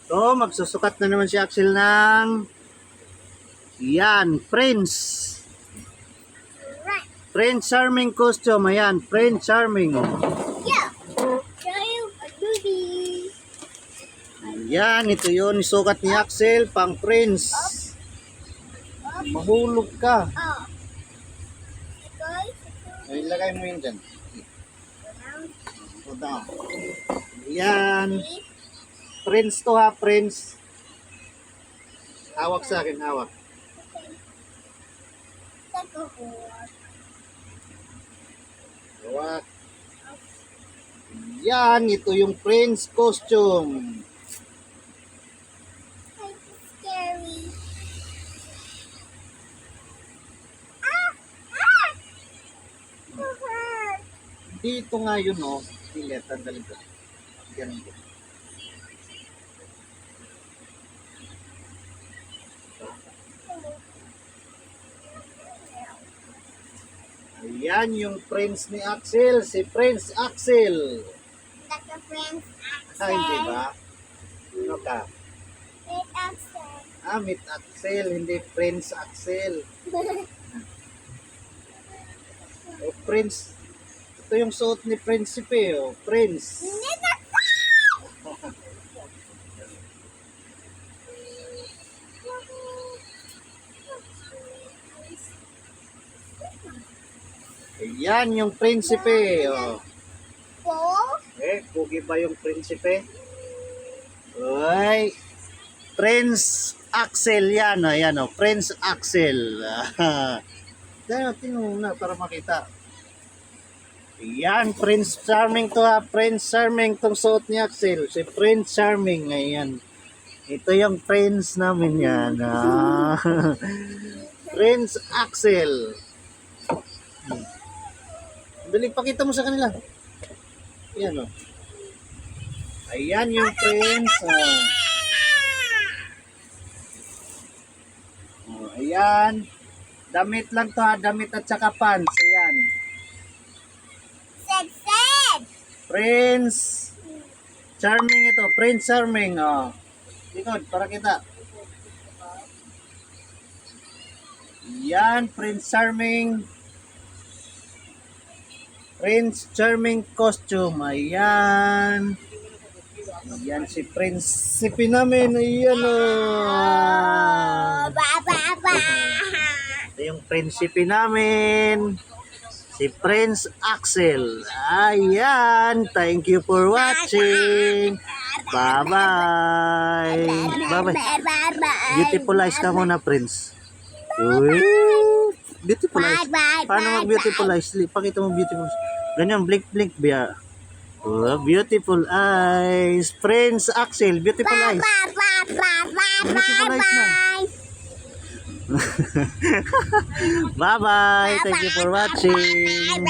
So, magsusukat na naman si Axel ng yan, Prince. Prince Charming costume. Ayan, Prince Charming. Yeah. Show you a movie. Ayan, ito yun. Isukat ni Axel, pang Prince. Mahulog ka. Oh. Ay, ilagay mo yun dyan. Go down. Ayan. Prince to ha, Prince. Hawak sa akin, hawak. Hawak. Yan, ito yung Prince costume. Scary. Dito nga yun, oh. Pilit, tandali ko. Ganun ko. Ayan yung Prince ni Axel, si Prince Axel. Like a Prince Axel. Ay, di ba? Ano ka? Prince Axel. Meet Axel, hindi Prince Axel. O Prince, ito yung suot ni Prinsipe, o Prince. Ayan yung Prinsipe, o. Kugi ba yung Prinsipe? Uy, Prince Axel yan, o. Ayan, o, Prince Axel. Tingnan mo na para makita. Ayan, Prince Charming to ha. Prince Charming tong suot ni Axel. Si Prince Charming. Ayan. Ito yung Prince namin yan. Prince Axel. Dali, pakita mo sa kanila. Ayan o. Ayan yung Prince. Ayan. Damit lang to ha. Damit at saka pants. Ayan. Prince Charming ito. Prince Charming. Oh. Likod, para kita. Yan, Prince Charming. Prince Charming costume. Ayan. Ayan si Prinsipe namin. Ayan o. Ito yung Prinsipe namin. Si Prince Axel. Ayan. Thank you for watching. Bye-bye. Bye-bye. Beautiful eyes ka muna, Prince. Uy. Beautiful eyes. Paano mag-beautiful eyes? Pakita mo beautiful eyes. Ganyan, blink-blink, biya. Oh, beautiful eyes. Prince Axel, beautiful eyes. Beautiful eyes na. Bye-bye. Thank you for watching.